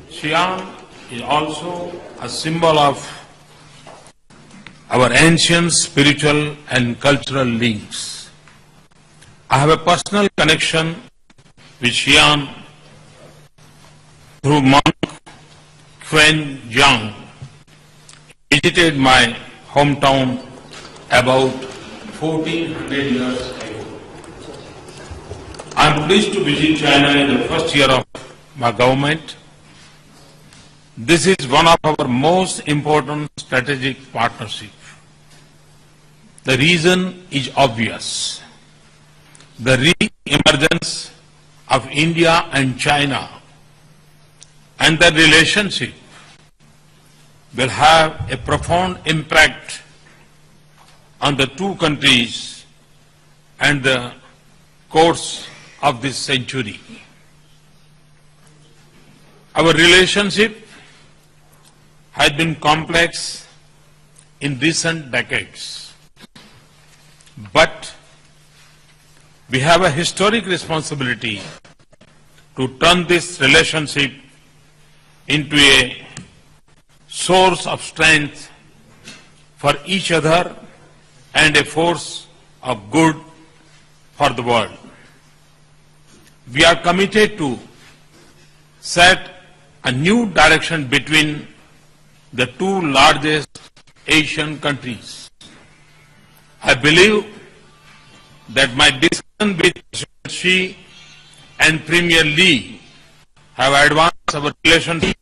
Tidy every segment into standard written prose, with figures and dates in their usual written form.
Xi'an is also a symbol of our ancient spiritual and cultural links. I have a personal connection with Xi'an through monk Quan Jiang. He visited my hometown about 1400 years ago. I am pleased to visit China in the first year of my government. This is one of our most important strategic partnerships. The reason is obvious. The re-emergence of India and China and their relationship will have a profound impact on the two countries and the course of this century. Our relationship has been complex in recent decades, but we have a historic responsibility to turn this relationship into a source of strength for each other and a force of good for the world. We are committed to set a new direction between the two largest Asian countries. I believe that my discussion with President Xi and Premier Li have advanced our relationship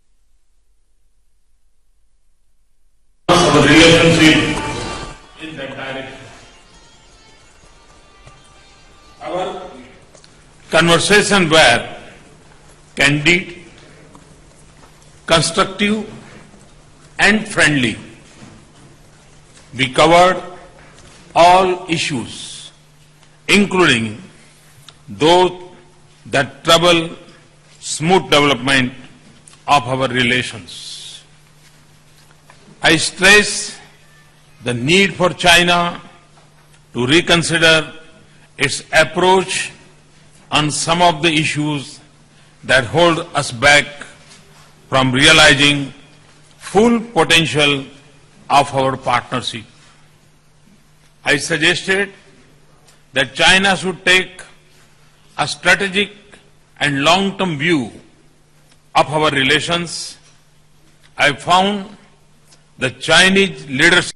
in that direction. Our conversations were candid, constructive, and friendly. We covered all issues, including those that trouble smooth development of our relations. I stress the need for China to reconsider its approach on some of the issues that hold us back from realizing full potential of our partnership. I suggested that China should take a strategic and long-term view of our relations. I found the Chinese leadership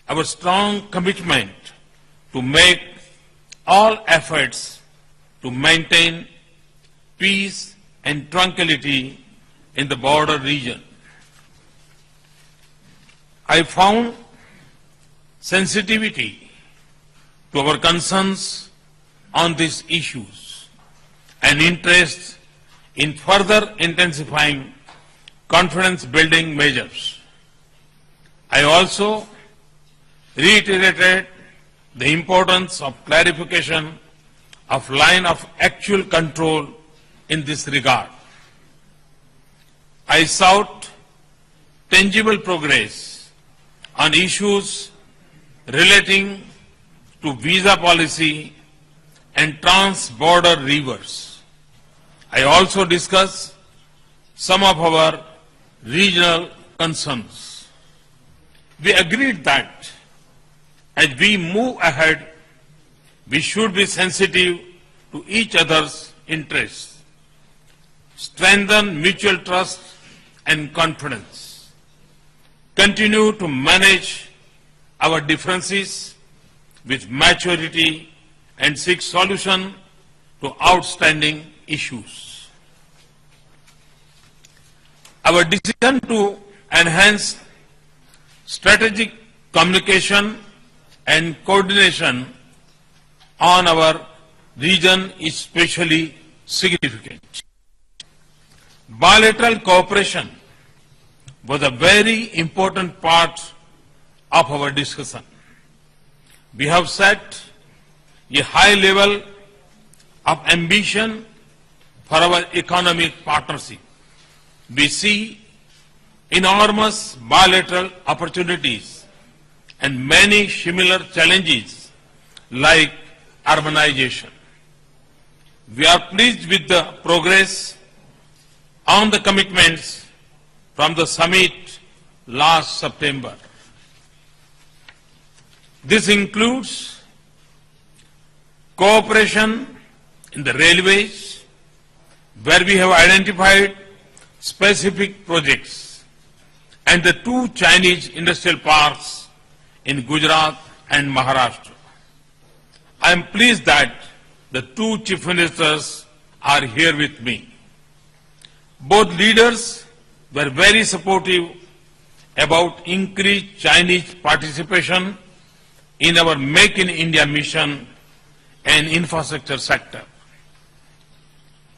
our strong commitment to make all efforts to maintain peace and tranquility in the border region. I found sensitivity to our concerns on these issues and interest in further intensifying confidence-building measures. I also reiterated the importance of clarification of line of actual control in this regard. I sought tangible progress on issues relating to visa policy and trans-border rivers. I also discussed some of our regional concerns. We agreed that as we move ahead, we should be sensitive to each other's interests, strengthen mutual trust and confidence, continue to manage our differences with maturity and seek solution to outstanding issues. Our decision to enhance strategic communication and coordination on our region is especially significant. Bilateral cooperation was a very important part of our discussion. We have set a high level of ambition for our economic partnership. We see enormous bilateral opportunities and many similar challenges like urbanization. We are pleased with the progress on the commitments from the summit last September. This includes cooperation in the railways, where we have identified specific projects, and the 2 Chinese industrial parks in Gujarat and Maharashtra. I am pleased that the 2 chief ministers are here with me. Both leaders were very supportive about increased Chinese participation in our Make in India mission and infrastructure sector.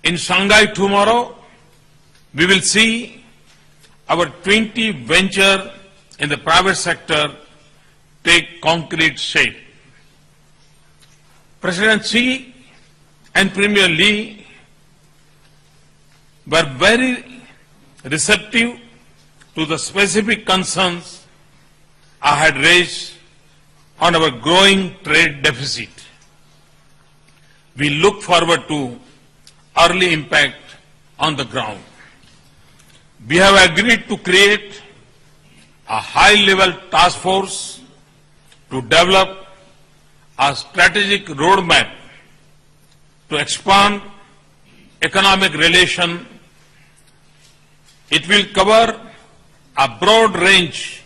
In Shanghai tomorrow, we will see our 20 venture in the private sector take concrete shape. President Xi and Premier Li were very receptive to the specific concerns I had raised on our growing trade deficit. We look forward to early impact on the ground. We have agreed to create a high-level task force to develop a strategic roadmap to expand economic relations. It will cover a broad range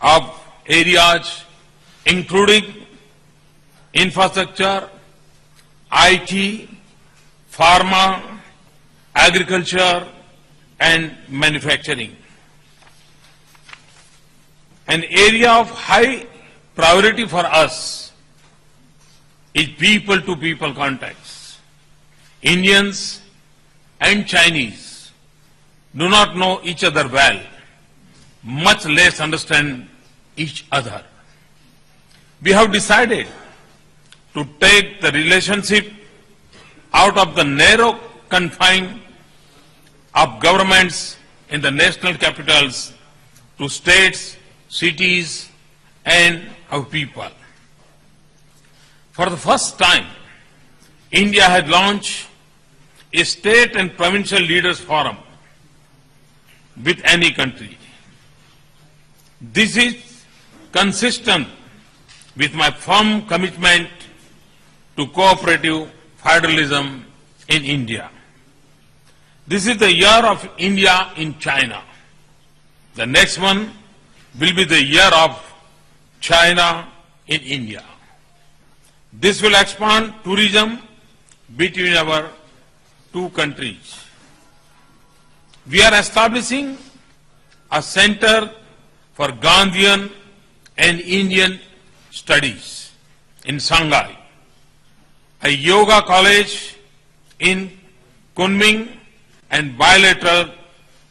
of areas, including infrastructure, IT, pharma, agriculture, and manufacturing. An area of high priority for us is people-to-people contacts. Indians and Chinese do not know each other well, much less understand each other. We have decided to take the relationship out of the narrow confine of governments in the national capitals to states, cities, and our people. For the first time, India has launched a state and provincial leaders forum with any country. This is consistent with my firm commitment to cooperative federalism in India. This is the year of India in China. The next one will be the year of China in India. This will expand tourism between our 2 countries. We are establishing a center for Gandhian and Indian studies in Shanghai, a yoga college in Kunming, and bilateral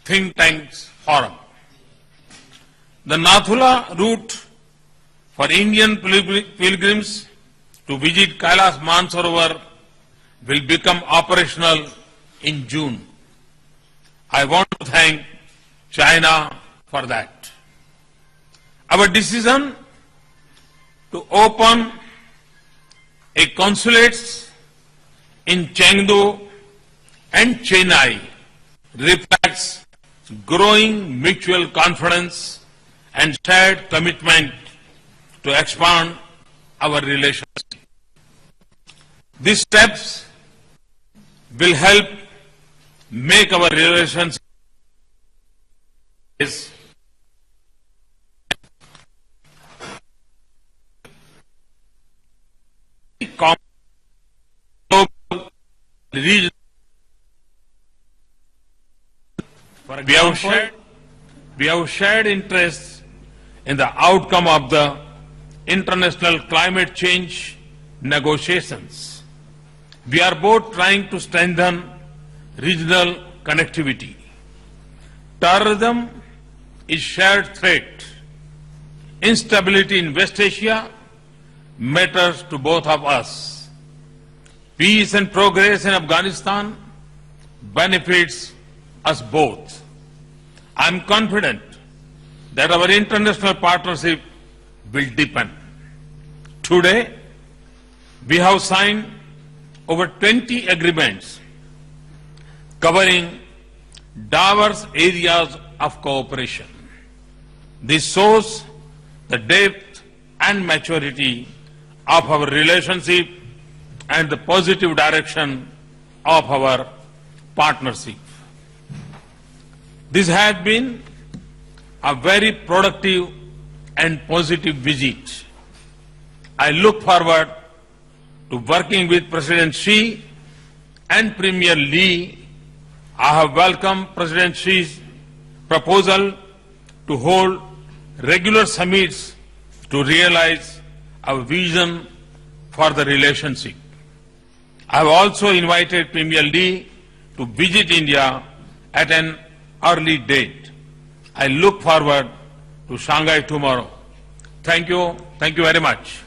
think tanks forum. The Nathula route for Indian pilgrims to visit Kailash Mansarovar will become operational in June. I want to thank China for that. Our decision to open a consulates in Chengdu and Chennai reflects growing mutual confidence and shared commitment to expand our relationship. These steps will help make our relations global, regional. We have shared interests in the outcome of the international climate change negotiations. We are both trying to strengthen regional connectivity. Terrorism is shared threat. Instability in West Asia matters to both of us. Peace and progress in Afghanistan benefits us both. I am confident that our international partnership will deepen. Today, we have signed over 20 agreements covering diverse areas of cooperation. This shows the depth and maturity of our relationship and the positive direction of our partnership. This has been a very productive and positive visit. I look forward to working with President Xi and Premier Li. I have welcomed President Xi's proposal to hold regular summits to realize our vision for the relationship. I have also invited Premier Li to visit India at an early date. I look forward to Shanghai tomorrow. Thank you. Thank you very much.